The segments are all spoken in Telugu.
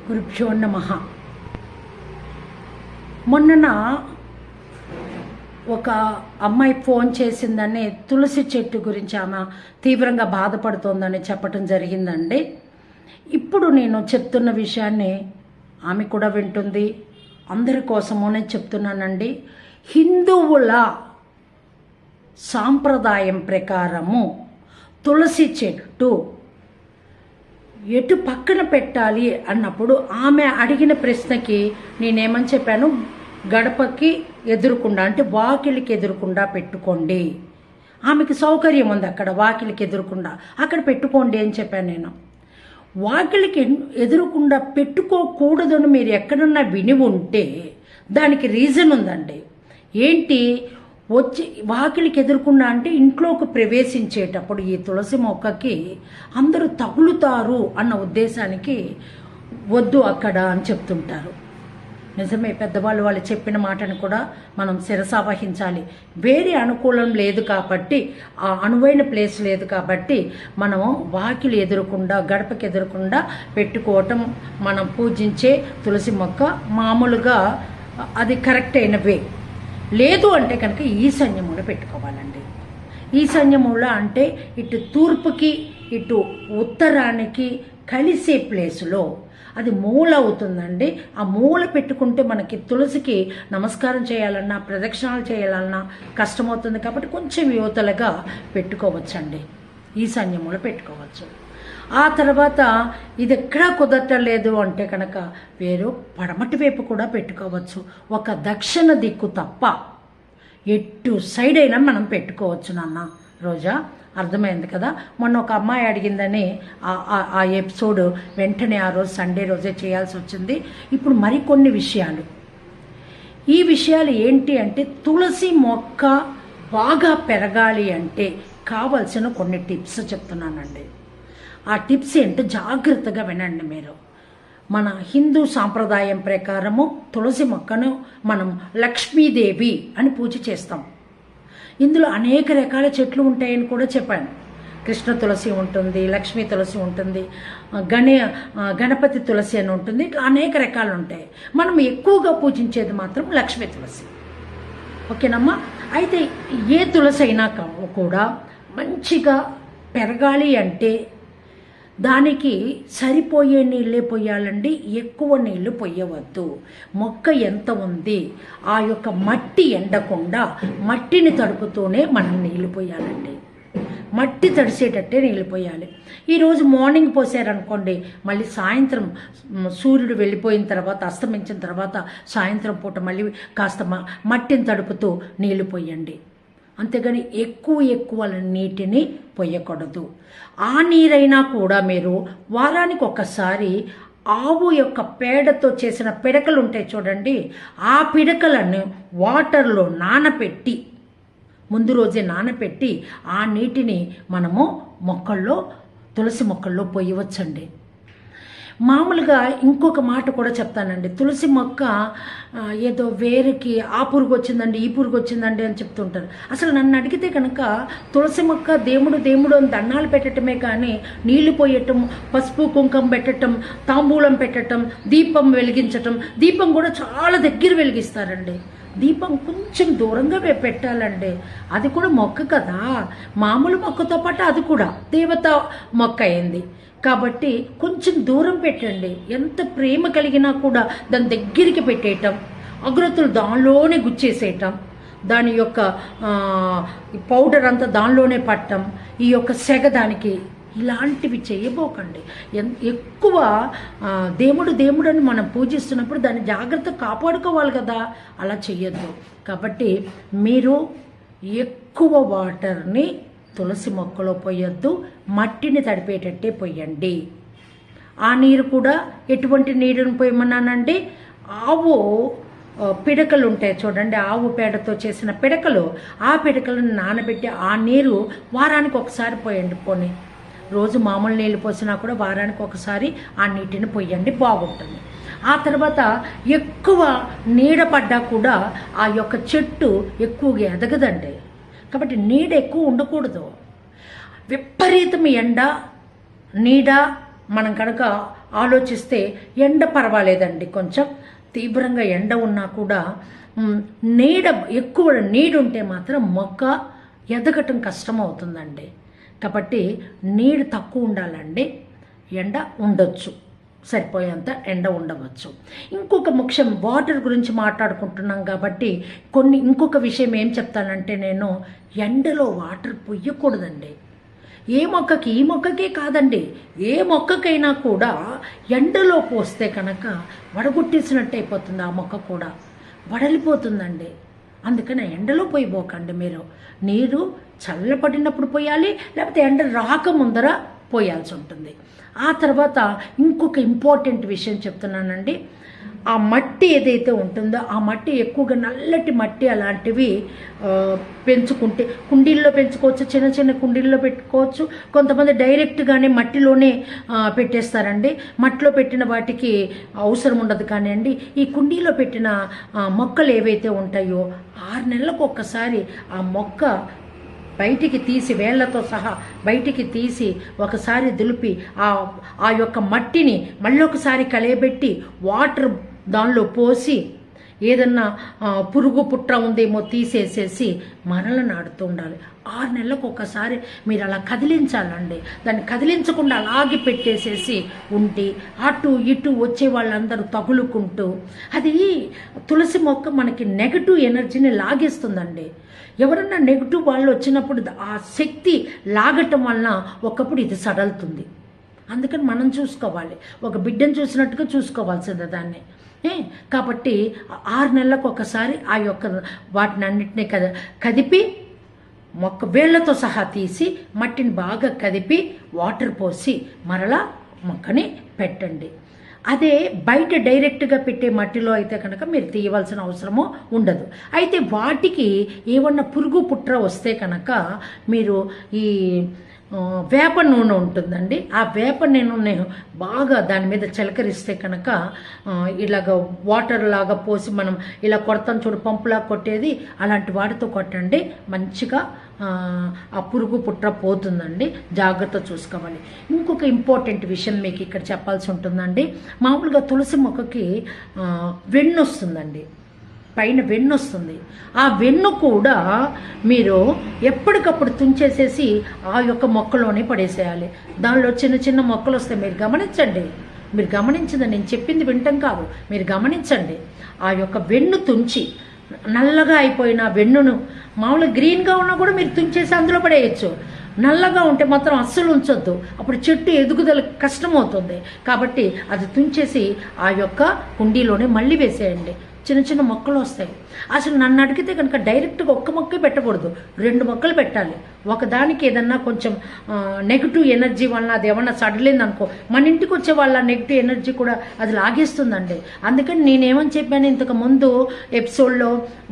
గురుభ్యో నమః. మొన్న ఒక అమ్మాయి ఫోన్ చేసిందని తులసి చెట్టు గురించి ఆమె తీవ్రంగా బాధపడుతోందని చెప్పటం జరిగిందండి. ఇప్పుడు నేను చెప్తున్న విషయాన్ని ఆమె కూడా వింటుంది, అందరి కోసమనే చెప్తున్నానండి. హిందువుల సాంప్రదాయం ప్రకారము తులసి చెట్టు ఎటు పక్కన పెట్టాలి అన్నప్పుడు ఆమె అడిగిన ప్రశ్నకి నేనేమని చెప్పాను, గడపకి ఎదురుకుండా అంటే వాకిలికి ఎదురుకుండా పెట్టుకోండి. ఆమెకి సౌకర్యం ఉంది అక్కడ వాకిలికి ఎదురుకుండా, అక్కడ పెట్టుకోండి అని చెప్పాను నేను. వాకిలికి ఎదురుకుండా పెట్టుకోకూడదని మీరు ఎక్కడన్నా విని ఉంటే దానికి రీజన్ ఉందండి. ఏంటి, వచ్చి వాకిలికి ఎదురుకుండా అంటే ఇంట్లోకి ప్రవేశించేటప్పుడు ఈ తులసి మొక్కకి అందరూ తగులుతారు అన్న ఉద్దేశానికి వద్దు అక్కడ అని చెప్తుంటారు. నిజమే, పెద్దవాళ్ళు వాళ్ళు చెప్పిన మాటను కూడా మనం శిరసావహించాలి. వేరే అనుకూలం లేదు కాబట్టి, ఆ అనువైన ప్లేస్ లేదు కాబట్టి మనము వాకిలి ఎదురకుండా గడపకి ఎదురకుండా పెట్టుకోవటం మనం పూజించే తులసి మొక్క మామూలుగా అది కరెక్ట్ అయిన వే. లేదు అంటే కనుక ఈశాన్యమూల పెట్టుకోవాలండి. ఈశాన్యమూల అంటే ఇటు తూర్పుకి ఇటు ఉత్తరానికి కలిసే ప్లేసులో అది మూల అవుతుందండి. ఆ మూల పెట్టుకుంటే మనకి తులసికి నమస్కారం చేయాలన్నా ప్రదక్షిణాలు చేయాలన్నా కష్టమవుతుంది కాబట్టి కొంచెం యువతలుగా పెట్టుకోవచ్చండి, ఈశాన్యమూల పెట్టుకోవచ్చు. ఆ తర్వాత ఇది ఎక్కడా కుదరలేదు అంటే కనుక వేరు పడమటి వైపు కూడా పెట్టుకోవచ్చు. ఒక దక్షిణ దిక్కు తప్ప ఎటు సైడ్ అయినా మనం పెట్టుకోవచ్చు నాన్న. రోజా, అర్థమైంది కదా. మొన్న ఒక అమ్మాయి అడిగిందని ఆ ఎపిసోడ్ వెంటనే ఆ రోజు సండే రోజే చేయాల్సి వచ్చింది. ఇప్పుడు మరికొన్ని విషయాలు, ఈ విషయాలు ఏంటి అంటే తులసి మొక్క బాగా పెరగాలి అంటే కావలసిన కొన్ని టిప్స్ చెప్తున్నానండి. ఆ టిప్స్ ఏంటో జాగ్రత్తగా వినండి మీరు. మన హిందూ సాంప్రదాయం ప్రకారము తులసి మొక్కను మనం లక్ష్మీదేవి అని పూజ చేస్తాం. ఇందులో అనేక రకాల చెట్లు ఉంటాయని కూడా చెప్పాను. కృష్ణ తులసి ఉంటుంది, లక్ష్మీ తులసి ఉంటుంది, గణపతి తులసి అని ఉంటుంది, ఇట్లా అనేక రకాలు ఉంటాయి. మనం ఎక్కువగా పూజించేది మాత్రం లక్ష్మీ తులసి. ఓకేనమ్మా. అయితే ఏ తులసి అయినా కూడా మంచిగా పెరగాలి అంటే దానికి సరిపోయే నీళ్ళే పొయ్యాలండి, ఎక్కువ నీళ్లు పొయ్యవద్దు. మొక్క ఎంత ఉంది ఆ యొక్క మట్టి ఎండకుండా మట్టిని తడుపుతూనే మనం నీళ్లు పోయాలండి. మట్టి తడిసేటట్టే నీళ్ళు పోయాలి. ఈరోజు మార్నింగ్ పోసారనుకోండి, మళ్ళీ సాయంత్రం సూర్యుడు వెళ్ళిపోయిన తర్వాత అస్తమించిన తర్వాత సాయంత్రం పూట మళ్ళీ కాస్త మట్టిని తడుపుతూ నీళ్లు పోయండి. అంతేగాని ఎక్కువ నీటిని పొయ్యకూడదు. ఆ నీరైనా కూడా మీరు వారానికి ఒకసారి ఆవు యొక్క పేడతో చేసిన పిడకలు ఉంటాయి చూడండి, ఆ పిడకలను వాటర్లో నానపెట్టి ముందు రోజే నానపెట్టి ఆ నీటిని మనము మొక్కల్లో తులసి మొక్కల్లో పోయవచ్చండి. మామూలుగా ఇంకొక మాట కూడా చెప్తానండి. తులసి మొక్క ఏదో వేరుకి ఆ పురుగు వచ్చిందండి ఈ పురుగు వచ్చిందండి అని చెప్తుంటారు. అసలు నన్ను అడిగితే కనుక తులసి మొక్క దేవుడు అని దండాలు పెట్టడమే కానీ నీళ్లు పోయటం, పసుపు కుంకుమ పెట్టడం, తాంబూలం పెట్టడం, దీపం వెలిగించటం, దీపం కూడా చాలా దగ్గర వెలిగిస్తారండి. దీపం కొంచెం దూరంగా పెట్టాలండి. అది కూడా మొక్క కదా, మామూలు మొక్కతో పాటు అది కూడా దేవత మొక్క అయింది కాబట్టి కొంచెం దూరం పెట్టండి. ఎంత ప్రేమ కలిగినా కూడా దాని దగ్గరికి పెట్టేయటం, అగ్రతులు దానిలోనే గుచ్చేసేయటం, దాని యొక్క పౌడర్ అంతా దానిలోనే పట్టడం, ఈ యొక్క సెగ దానికి, ఇలాంటివి చేయబోకండి. ఎక్కువ దేవుడు అని మనం పూజిస్తున్నప్పుడు దాన్ని జాగ్రత్త కాపాడుకోవాలి కదా, అలా చెయ్యొద్దు. కాబట్టి మీరు ఎక్కువ వాటర్ని తులసి మొక్కలో పోయొద్దు, మట్టిని తడిపేటట్టే పోయండి. ఆ నీరు కూడా ఎటువంటి నీరుని పోయమన్నానండి, ఆవు పిడకలు ఉంటాయి చూడండి, ఆవు పేడతో చేసిన పిడకలు, ఆ పిడకలను నానబెట్టి ఆ నీరు వారానికి ఒకసారి పోయండి. పోనీ రోజు మామూలు నీళ్ళు పోసినా కూడా వారానికి ఒకసారి ఆ నీటిని పోయండి, బాగుంటుంది. ఆ తర్వాత ఎక్కువ నీడ పడ్డా కూడా ఆ యొక్క చెట్టు ఎక్కువగా ఎదగదండి. కాబట్టి నీడ ఎక్కువ ఉండకూడదు. విపరీతం ఎండ నీడ మనం కనుక ఆలోచిస్తే ఎండ పర్వాలేదండి, కొంచెం తీవ్రంగా ఎండ ఉన్నా కూడా నీడ ఎక్కువ నీడుంటే మాత్రం మొక్క ఎదగటం కష్టం అవుతుందండి. కాబట్టి నీడు తక్కువ ఉండాలండి, ఎండ ఉండొచ్చు, సరిపోయేంత ఎండ ఉండవచ్చు. ఇంకొక ముఖ్యం, వాటర్ గురించి మాట్లాడుకుంటున్నాం కాబట్టి ఇంకొక విషయం ఏం చెప్తానంటే, నేను ఎండలో వాటర్ పొయ్యకూడదండి. ఏ మొక్కకి, ఈ మొక్కకే కాదండి, ఏ మొక్కకైనా కూడా ఎండలో పోస్తే కనుక వడగొట్టేసినట్టు అయిపోతుంది, ఆ మొక్క కూడా వడలిపోతుందండి. అందుకని ఎండలో పోయిపోకండి మీరు. నీరు చల్లపడినప్పుడు పోయాలి, లేకపోతే ఎండ రాకముందర పోయాల్సి ఉంటుంది. ఆ తర్వాత ఇంకొక ఇంపార్టెంట్ విషయం చెప్తున్నానండి. ఆ మట్టి ఏదైతే ఉంటుందో ఆ మట్టి ఎక్కువగా నల్లటి మట్టి అలాంటివి పెంచుకుంటే కుండీల్లో పెంచుకోవచ్చు, చిన్న చిన్న కుండీల్లో పెట్టుకోవచ్చు. కొంతమంది డైరెక్ట్గానే మట్టిలోనే పెట్టేస్తారండి. మట్టిలో పెట్టిన వాటికి అవసరం ఉండదు. కానివ్వండి, ఈ కుండీలో పెట్టిన మొక్కలు ఏవైతే ఉంటాయో 6 నెలలకు ఒక్కసారి ఆ మొక్క బయటికి తీసి, వేళ్లతో సహా బయటికి తీసి ఒకసారి దులిపి ఆ యొక్క మట్టిని మళ్ళీ ఒకసారి కలయబెట్టి వాటర్ దానిలో పోసి ఏదన్నా పురుగు పుట్ర ఉందేమో తీసేసేసి మరల నాడుతూ ఉండాలి. 6 నెలలకు ఒకసారి మీరు అలా కదిలించాలండి. దాన్ని కదిలించకుండా అలాగే పెట్టేసేసి ఉండి అటు ఇటు వచ్చే వాళ్ళందరూ తగులుకుంటూ, అది తులసి మొక్క మనకి నెగటివ్ ఎనర్జీని లాగేస్తుందండి. ఎవరన్నా నెగిటివ్ వాళ్ళు వచ్చినప్పుడు ఆ శక్తి లాగటం వలన ఒకప్పుడు ఇది సడలుతుంది. అందుకని మనం చూసుకోవాలి, ఒక బిడ్డను చూసినట్టుగా చూసుకోవాల్సిందే దాన్ని. కాబట్టి 6 నెలలకు ఒకసారి ఆ యొక్క వాటిని అన్నిటినీ కదిపి మొక్క వేళ్లతో సహా తీసి మట్టిని బాగా కదిపి వాటర్ పోసి మరలా మొక్కని పెట్టండి. అదే బయట డైరెక్ట్గా పెట్టే మట్టిలో అయితే కనుక మీరు తీయవలసిన అవసరము ఉండదు. అయితే వాటికి ఏమన్నా పురుగు పుట్ర వస్తే కనుక మీరు ఈ వేప నూనె ఉంటుందండి, ఆ వేప నూనె బాగా దాని మీద చిలకరిస్తే కనుక ఇలాగ వాటర్ లాగా పోసి మనం ఇలా కొడతాం చూడు, పంపులా కొట్టేది, అలాంటి వాటితో కొట్టండి. మంచిగా ఆ పురుగు పుట్ర పోతుందండి. జాగ్రత్త చూసుకోవాలి. ఇంకొక ఇంపార్టెంట్ విషయం మీకు ఇక్కడ చెప్పాల్సి ఉంటుందండి. మామూలుగా తులసి మొక్కకి వెన్ను వస్తుందండి, పైన వెన్ను వస్తుంది. ఆ వెన్ను కూడా మీరు ఎప్పటికప్పుడు తుంచేసేసి ఆ యొక్క మొక్కలోనే పడేసేయాలి. దానిలో చిన్న చిన్న మొక్కలు వస్తాయి, మీరు గమనించండి. మీరు గమనించింది, నేను చెప్పింది వింటాం కాదు, మీరు గమనించండి. ఆ యొక్క వెన్ను తుంచి, నల్లగా అయిపోయిన వెన్నును, మామూలుగా గ్రీన్గా ఉన్నా కూడా మీరు తుంచేసి అందులో పడేయచ్చు. నల్లగా ఉంటే మాత్రం అస్సలు ఉంచొద్దు, అప్పుడు చెట్టు ఎదుగుదల కష్టమవుతుంది. కాబట్టి అది తుంచేసి ఆ యొక్క కుండీలోనే మళ్ళీ వేసేయండి. చిన్న చిన్న మొక్కలు వస్తాయి. అసలు నన్ను అడిగితే కనుక డైరెక్ట్గా ఒక్క మొక్కే పెట్టకూడదు, 2 మొక్కలు పెట్టాలి. ఒకదానికి ఏదన్నా కొంచెం నెగిటివ్ ఎనర్జీ వలన అది ఏమన్నా సడలిందనుకో, మన ఇంటికి వచ్చే వాళ్ళ నెగిటివ్ ఎనర్జీ కూడా అది లాగేస్తుందండి. అందుకని నేనేమని చెప్పాను ఇంతకు ముందు ఎపిసోడ్లో,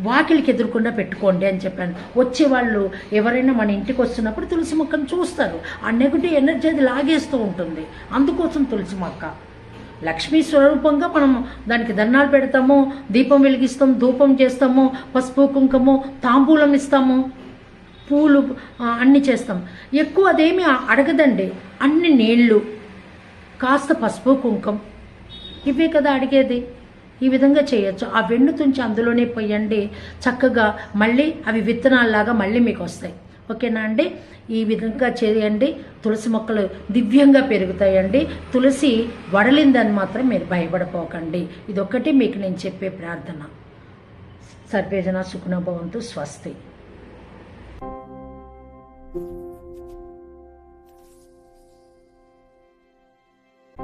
వాకిలికి ఎదురుకుండా పెట్టుకోండి అని చెప్పాను. వచ్చేవాళ్ళు ఎవరైనా మన ఇంటికి వస్తున్నప్పుడు తులసి మొక్కను చూస్తారు, ఆ నెగిటివ్ ఎనర్జీ అది లాగేస్తూ ఉంటుంది. అందుకోసం తులసి మొక్క లక్ష్మీ స్వరూపంగా మనం దానికి దండాలు పెడతాము, దీపం వెలిగిస్తాం, ధూపం చేస్తాము, పసుపు కుంకుమ తాంబూలం ఇస్తాము, పూలు అన్నీ చేస్తాం. ఎక్కువ అదేమీ అడగదండి, అన్ని నీళ్ళు, కాస్త పసుపు కుంకుమ, ఇవే కదా అడిగేది. ఈ విధంగా చేయొచ్చు. ఆ వెన్ను తుంచి అందులోనే పోయండి, చక్కగా మళ్ళీ అవి విత్తనాల్లాగా మళ్ళీ మీకు వస్తాయి. ఓకేనా అండి? ఈ విధంగా చేయండి, తులసి మొక్కలు దివ్యంగా పెరుగుతాయండి. తులసి వడలిందని మాత్రం మీరు భయపడిపోకండి. ఇదొక్కటి మీకు నేను చెప్పే ప్రార్థన. సర్వేజన సుఖినో భవంతు. స్వస్తి.